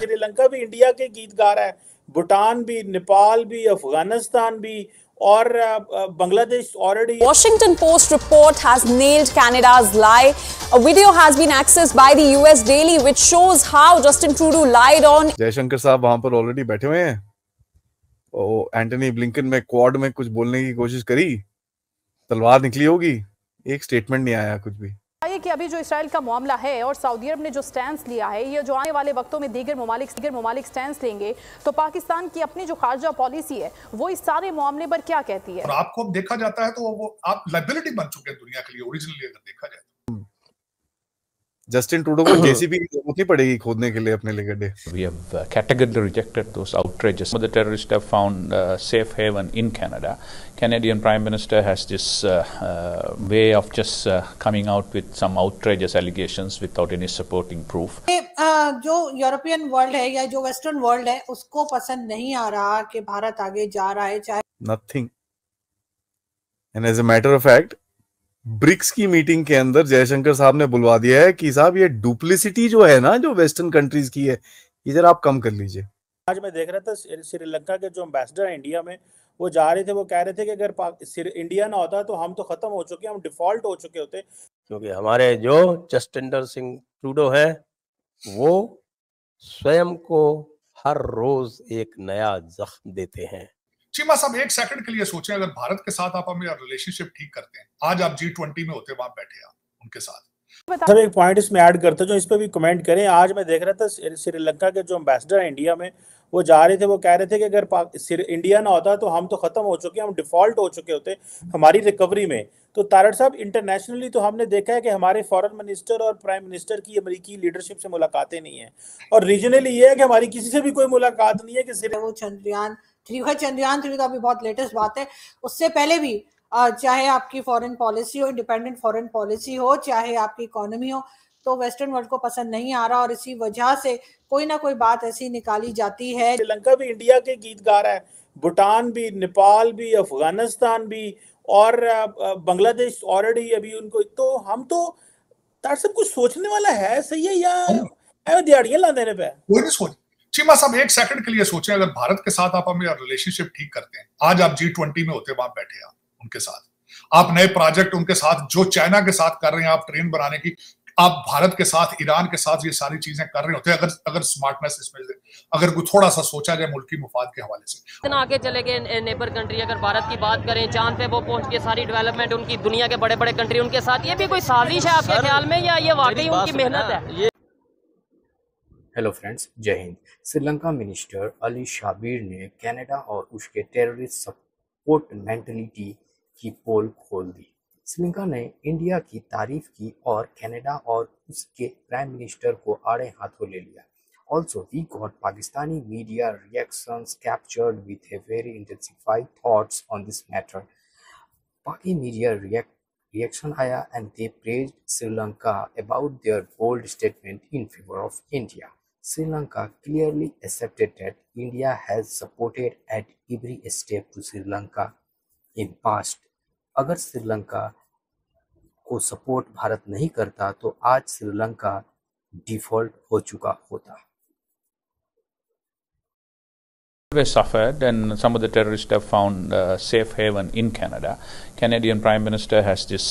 श्रीलंका भी इंडिया के गीतकार है, भूटान भी, नेपाल भी, अफगानिस्तान भी, और Bangladesh already. Washington Post report has nailed Canada's lie. A video has been accessed by the US Daily which shows how Justin Trudeau lied on. Jaishankar साहब वहां पर ऑलरेडी बैठे हुए हैं। एंटनी ब्लिंकन में क्वाड में कुछ बोलने की कोशिश करी, तलवार निकली होगी, एक स्टेटमेंट नहीं आया कुछ भी। कि अभी जो इसराइल का मामला है और सऊदी अरब ने जो स्टैंड लिया है, ये जो आने वाले वक्तों में दीगर ममालिक स्टैंड लेंगे, तो पाकिस्तान की अपनी जो खारजा पॉलिसी है वो इस सारे मामले पर क्या कहती है? और आपको अब देखा जाता है तो वो आप लायबिलिटी बन चुके हैं दुनिया के लिए, ओरिजिनली अगर देखा जाए। जस्टिन ट्रूडो को जेसीबी की जरूरत नहीं पड़ेगी खोदने के लिए अपने लिए गड्ढे। We have categorically rejected those outrages. Some of the terrorists have found safe haven in Canada. Canadian Prime Minister has this way of just coming out with some outrageous allegations without any supporting proof. जो European world है या जो western world है उसको पसंद नहीं आ रहा कि भारत आगे जा रहा है, चाहे nothing. And as a matter of fact BRICS की मीटिंग के अंदर जयशंकर साहब ने बुलवा दिया है कि साहब ये डुप्लिसिटी जो है ना, जो वेस्टर्न कंट्रीज की है, ये जरा आप कम कर लीजिए। आज मैं देख रहा था श्रीलंका के जो एम्बेसडर है इंडिया में, वो जा रहे थे, वो कह रहे थे कि अगर इंडिया ना होता तो हम तो खत्म हो चुके, हम डिफॉल्ट हो चुके होते। क्योंकि हमारे जो जस्टिन सिंह ट्रूडो है वो स्वयं को हर रोज एक नया जख्म देते हैं। चीमा साहब एक सेकंड के लिए सोचें, अगर भारत के साथ आप अपनी रिलेशनशिप ठीक करते हैं, आज आप G20 में होते, वहां बैठे आप उनके साथ। सब एक पॉइंट इसमें ऐड करते जो इस पे भी कमेंट करें। आज मैं देख रहा था श्रीलंका के जो एम्बेसडर है इंडिया में, वो जा रहे थे, वो कह रहे थे कि अगर इंडिया ना होता तो हम तो खत्म हो चुके, हम डिफॉल्ट हो चुके होते हमारी रिकवरी में। तो तारड़ साहब, इंटरनेशनली तो हमने देखा है कि हमारे फॉरेन मिनिस्टर और प्राइम मिनिस्टर की अमेरिकी लीडरशिप से मुलाकातें नहीं है, और रीजनली ये है कि हमारी किसी से भी कोई मुलाकात नहीं है कि सिर्फ वो चंद्रयान 3 का भी बहुत लेटेस्ट बात है। उससे पहले भी चाहे आपकी फॉरेन पॉलिसी हो, इंडिपेंडेंट फॉरेन पॉलिसी हो, चाहे आपकी इकोनॉमी हो, तो वेस्टर्न वर्ल्ड को पसंद नहीं आ रहा, और इसी वजह से कोई ना कोई बात ऐसी निकाली जाती है। श्रीलंका भी इंडिया के गीतकार है, भूटान भी, नेपाल भी, अफगानिस्तान भी, और बांग्लादेश ऑलरेडी अभी उनको। तो हम तो सब कुछ सोचने वाला है, सही है या दिहाड़ियां ला देने पे? कोई नहीं सोच। चीमा साहब एक सेकंड के लिए सोचें, अगर भारत के साथ आप अपनी रिलेशनशिप ठीक करते हैं, आज आप G20 में होते, वहां बैठे आप उनके साथ, आप नए प्रोजेक्ट उनके साथ जो चाइना के साथ कर रहे हैं, आप ट्रेन बनाने की, आप भारत के साथ, ईरान के साथ ये सारी चीजें कर रहे होते हैं, अगर स्मार्टनेस इसमें अगर कोई थोड़ा सा सोचा जाए मुल्की मुफाद के हवाले से। इतना आगे चले गए नेबर कंट्री, अगर भारत की बात करें, चांद पे वो पहुंच के सारी डेवलपमेंट उनकी, दुनिया के बड़े बड़े कंट्री उनके साथ, ये भी कोई साजिश है आपके ख्याल में, या ये वाकई उनकी मेहनत है? हेलो फ्रेंड्स, जय हिंद। श्रीलंका मिनिस्टर अली शाबिर ने कनाडा और उसके टेररिस्ट सपोर्ट मेंटलिटी की पोल खोल दी। श्रीलंका ने इंडिया की तारीफ की और कनाडा और उसके प्राइम मिनिस्टर को आड़े हाथों ले लिया। Also, we got Pakistani media reactions captured with a very intensified thoughts on this matter. Paki media reaction आया and they praised Sri Lanka about their bold statement in favor of India. Sri Lanka clearly accepted that India has supported at every step to Sri Lanka in past. अगर श्रीलंका को support Bharat नहीं करता तो आज Sri Lanka default हो चुका होता। Suffered, and some of the terrorists have found safe haven in Canada. Canadian Prime Minister has this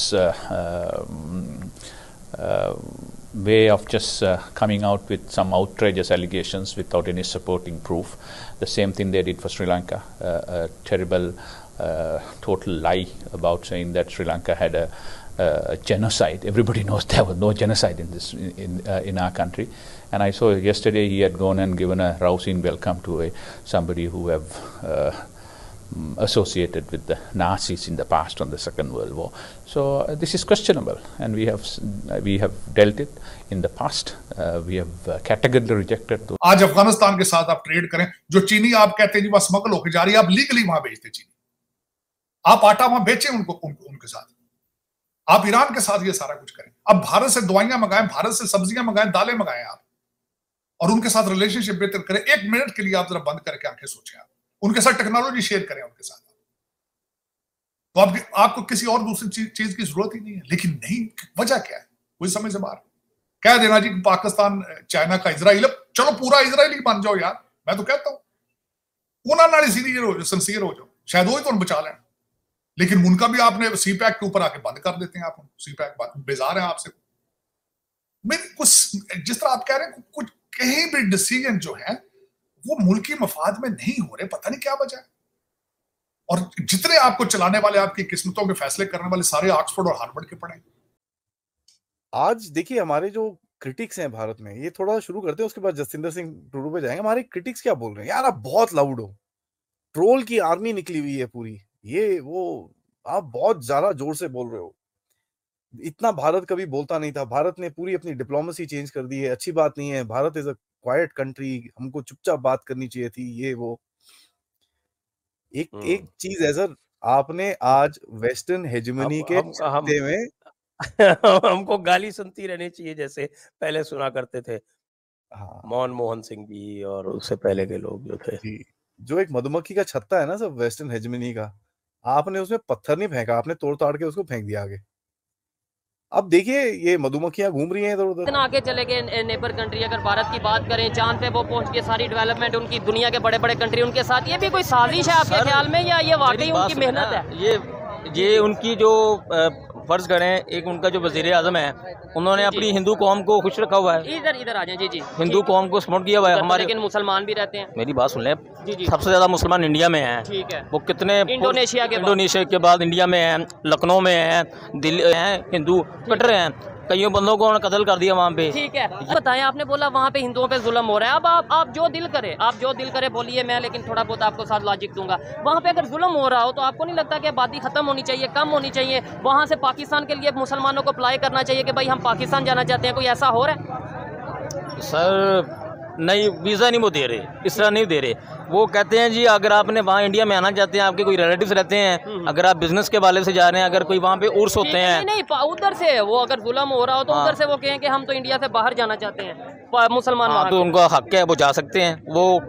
way of just coming out with some outrageous allegations without any supporting proof. The same thing they did for Sri Lanka, a terrible total lie about saying that Sri Lanka had a genocide. Everybody knows there was no genocide in our country. And I saw yesterday he had gone and given a rousing welcome to somebody who have associated with the Nazis in the past on the Second World War. So this is questionable, and we have dealt it in the past. We have categorically rejected those. आज अफगानिस्तान के साथ आप trade करें, जो चीनी आप कहते हैं जी वहां स्मगल होकर जा रही है, आप लीगली वहां बेचते चीनी, आप आटा वहां बेचें उनके साथ, आप ईरान के साथ ये सारा कुछ करें। अब भारत से दवाइयां मंगाएं, भारत से सब्जियां मंगाएं, दालें मंगाएं आप, और उनके साथ रिलेशनशिप बेहतर करें। एक मिनट के लिए आप जरा बंद करके आंखें सोचें, आप उनके साथ टेक्नोलॉजी शेयर करें उनके साथ, तो आपको किसी और दूसरी चीज की जरूरत ही नहीं है। लेकिन नहीं, वजह क्या है? कोई समझ से बाहर कह देना जी पाकिस्तान चाइना का इजराइल चलो पूरा इजराइली बन जाओ यार, मैं तो कहता हूं उन्होंने सिंसियर हो जाओ, शायद वो ही तो बचा लें। लेकिन उनका भी आपने सी पैक के ऊपर आके बंद कर देते हैं, आप सी पैक बेजार है आपसे। मेरे कुछ जिस तरह आप कह रहे हैं कुछ कहीं भी डिसीजन जो है वो मुल्क की मफाद में नहीं हो रहे, पता नहीं क्या वजह है। और जितने आपको चलाने वाले, आपकी किस्मतों के फैसले करने वाले सारे ऑक्सफोर्ड और हार्वर्ड के पढ़े। आज देखिए हमारे जो क्रिटिक्स हैं भारत में, ये थोड़ा शुरू करते हैं, उसके बाद जसविंदर सिंह ट्रूडो पे जाएंगे। हमारे क्रिटिक्स क्या बोल रहे हैं, यार आप बहुत लाउड हो, ट्रोल की आर्मी निकली हुई है पूरी, ये वो आप बहुत ज्यादा जोर से बोल रहे हो, इतना भारत कभी बोलता नहीं था, भारत ने पूरी अपनी डिप्लोमेसी चेंज कर दी है, अच्छी बात नहीं है, Bharat is a quite country, हमको चुपचाप बात करनी चाहिए थी, ये वो। एक चीज है सर, आपने आज वेस्टर्न हेजेमनी के छत्ते में हमको गाली सुनती रहनी चाहिए जैसे पहले सुना करते थे। हाँ, मनमोहन सिंह जी और उससे पहले के लोग जो थे, जो एक मधुमक्खी का छत्ता है ना सब वेस्टर्न हेजेमनी का, आपने उसमें पत्थर नहीं फेंका, आपने तोड़ ताड़ के उसको फेंक दिया आगे। अब देखिए ये मधुमक्खियां घूम रही हैं इधर उधर। आगे चले गए नेबर कंट्री, अगर भारत की बात करें, चांद पे वो पहुंच के सारी डेवलपमेंट उनकी, दुनिया के बड़े बड़े कंट्री उनके साथ, ये भी कोई साजिश है आपके ख्याल में, या ये वाकई उनकी मेहनत है? ये उनकी जो फर्ज करें, एक उनका जो वजीर आजम है, उन्होंने अपनी हिंदू कौम को खुश रखा हुआ है, इधर आ जाए जी जी, हिंदू कौम को सपोर्ट किया हुआ है हमारे, लेकिन मुसलमान भी रहते हैं। मेरी बात सुन लें, जी। सबसे ज्यादा मुसलमान इंडिया में हैं, ठीक है, वो कितने, इंडोनेशिया के बाद इंडिया में हैं, लखनऊ में हैं, दिल्ली हैं, हिंदू कट रहे हैं, कईयों बंदों को उन्होंने कत्ल कर दिया वहाँ पे। ठीक है, बताएं, आपने बोला वहाँ पे हिंदुओं पे जुल्म हो रहा है, अब आप जो दिल करे बोलिए, मैं लेकिन थोड़ा बहुत आपको साथ लॉजिक दूंगा। वहाँ पे अगर जुल्म हो रहा हो तो आपको नहीं लगता कि आबादी खत्म होनी चाहिए, कम होनी चाहिए, वहाँ से पाकिस्तान के लिए मुसलमानों को अप्लाई करना चाहिए कि भाई हम पाकिस्तान जाना चाहते हैं? कोई ऐसा हो रहा है? सर नहीं, वीज़ा नहीं वो दे रहे, इस तरह नहीं दे रहे। वो कहते हैं जी अगर आपने वहाँ इंडिया में आना चाहते हैं, आपके कोई रिलेटिव्स रहते हैं, अगर आप बिजनेस के वाले से जा रहे हैं, अगर कोई वहाँ पे उर्स होते हैं, नहीं उधर से वो अगर जुल्म हो रहा हो तो उधर से वो कहें कि हम तो इंडिया से बाहर जाना चाहते हैं, मुसलमान, तो उनका हक है, वो जा सकते हैं, वो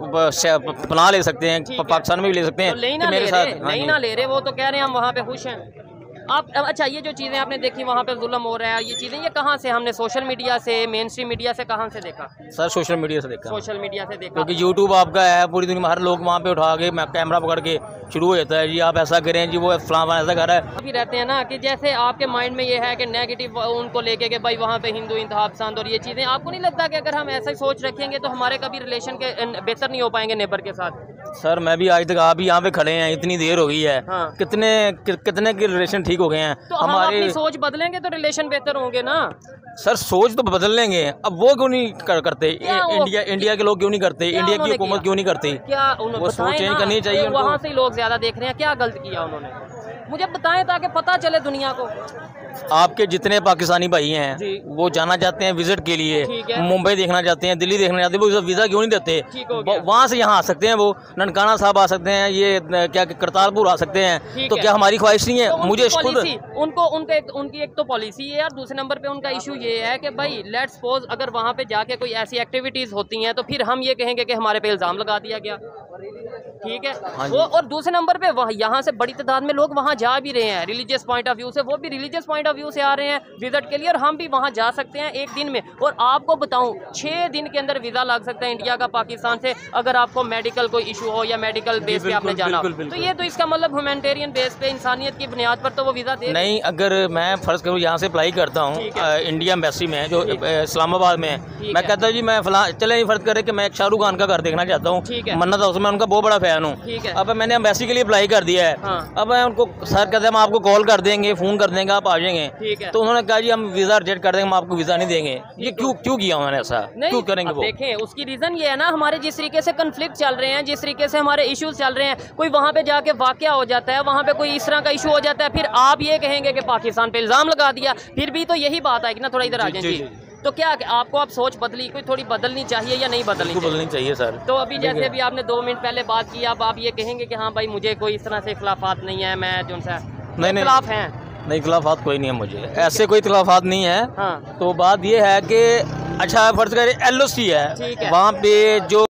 पनाह ले सकते हैं, पाकिस्तान में भी ले सकते हैं। नहीं ना ले रहे, वो तो कह रहे हैं हम वहाँ पे खुश हैं। आप अच्छा, ये जो चीज़ें आपने देखी वहाँ पे जुल्म हो रहा है, ये चीज़ें ये कहाँ से, हमने सोशल मीडिया से, मेन स्ट्रीम मीडिया से, कहाँ से देखा? सर सोशल मीडिया से देखा, सोशल मीडिया से देखा, क्योंकि यूट्यूब आपका है, पूरी दुनिया में हर लोग वहाँ पे उठा के कैमरा पकड़ के शुरू हो जाता है, जी आप ऐसा करें, जी वो फलाना ऐसा कर रहा है। अभी रहते हैं ना कि जैसे आपके माइंड में ये है कि नेगेटिव उनको लेके कि भाई वहाँ पे हिंदू इंतहा पसंद और ये चीज़ें, आपको नहीं लगता कि अगर हम ऐसा ही सोच रखेंगे तो हमारे कभी रिलेशन के बेहतर नहीं हो पाएंगे नेबर के साथ? सर मैं भी आज तक, आप भी यहाँ पे खड़े हैं, इतनी देर हो गई है, हाँ। कितने के रिलेशन ठीक हो गए हैं, तो हम अपनी सोच बदलेंगे तो रिलेशन बेहतर होंगे ना? सर सोच तो बदल लेंगे, अब वो क्यों नहीं करते? इंडिया के लोग क्यों नहीं करते? इंडिया की हुकूमत क्यों नहीं करती? क्या वो सोच चेंज करनी चाहिए। वहाँ से लोग ज्यादा देख रहे हैं, क्या गलत किया उन्होंने? मुझे बताएं ताकि पता चले दुनिया को। आपके जितने पाकिस्तानी भाई हैं वो जाना चाहते हैं विजिट के लिए, मुंबई देखना चाहते हैं, दिल्ली देखना चाहते हैं, वो वीज़ा क्यों नहीं देते? वहाँ से यहाँ आ सकते हैं, वो ननकाना साहब आ सकते हैं, ये क्या करतारपुर आ सकते हैं, तो क्या हमारी ख्वाहिश नहीं है? तो मुझे खुद उनकी एक तो पॉलिसी है, और दूसरे नंबर पे उनका इशू ये है कि भाई लेट्स सपोज अगर वहाँ पे जाके कोई ऐसी एक्टिविटीज़ होती हैं तो फिर हम ये कहेंगे कि हमारे पे इल्ज़ाम लगा दिया गया, ठीक है? वो और दूसरे नंबर पे यहाँ से बड़ी तादाद में लोग वहाँ जा भी रहे हैं रिलीजियस पॉइंट ऑफ व्यू से, वो भी रिलीजियस पॉइंट ऑफ व्यू से आ रहे हैं विजिट के लिए, और हम भी वहाँ जा सकते हैं एक दिन में। और आपको बताऊँ 6 दिन के अंदर वीज़ा लग सकता है इंडिया का पाकिस्तान से, अगर आपको मेडिकल कोई इशू हो या मेडिकल बेस पे आपने जाना हो, तो ये तो इसका मतलब ह्यूमैनिटेरियन बेस पे, इंसानियत की बुनियाद पर तो वो वीज़ा दे नहीं। अगर मैं फ़र्ज़ करूँ यहाँ से अप्लाई करता हूँ इंडिया एम्बेसी में जो इस्लामाबाद में, मैं कहता हूँ जी मैं फला चले फ़र्ज़ करे कि मैं एक शाहरुख खान का घर देखना चाहता हूँ, मन्नत हाउस में, उनका बहुत बड़ा फैन हूँ। अब मैंने एम्बेसी के लिए अप्लाई कर दिया है, अब मैं उनको सर कहते हैं हम आपको कॉल कर देंगे, फ़ोन कर देंगे, आप आ जाएंगे, तो उन्होंने कहा जी हम वीज़ा रिजेक्ट कर देंगे, हम आपको वीज़ा नहीं देंगे। ये क्यों किया उन्होंने ऐसा? क्यों करेंगे वो? देखें उसकी रीज़न ये है ना, हमारे जिस तरीके से कन्फ्लिक्ट चल रहे हैं, जिस तरीके से हमारे इश्यूज चल रहे हैं, कोई वहाँ पे जाके वाक़या हो जाता है, वहाँ पे कोई इस तरह का इशू हो जाता है, फिर आप ये कहेंगे कि पाकिस्तान पे इल्ज़ाम लगा दिया, फिर भी तो यही बात आएगी ना। थोड़ा इधर आ जाए जी। तो क्या आपको आप सोच बदली, कोई थोड़ी बदलनी चाहिए या नहीं बदलनी चाहिए सर? तो अभी जैसे अभी आपने 2 मिनट पहले बात की, अब आप ये कहेंगे कि हाँ भाई मुझे कोई इस तरह से इख्लाफात नहीं है, मैं जो सा इख्लाफ हैं? नहीं इख्लाफात कोई नहीं है मुझे, ऐसे कोई इख्लाफात नहीं है। तो बात ये है कि अच्छा फर्ज करें LOC है, वहाँ पे जो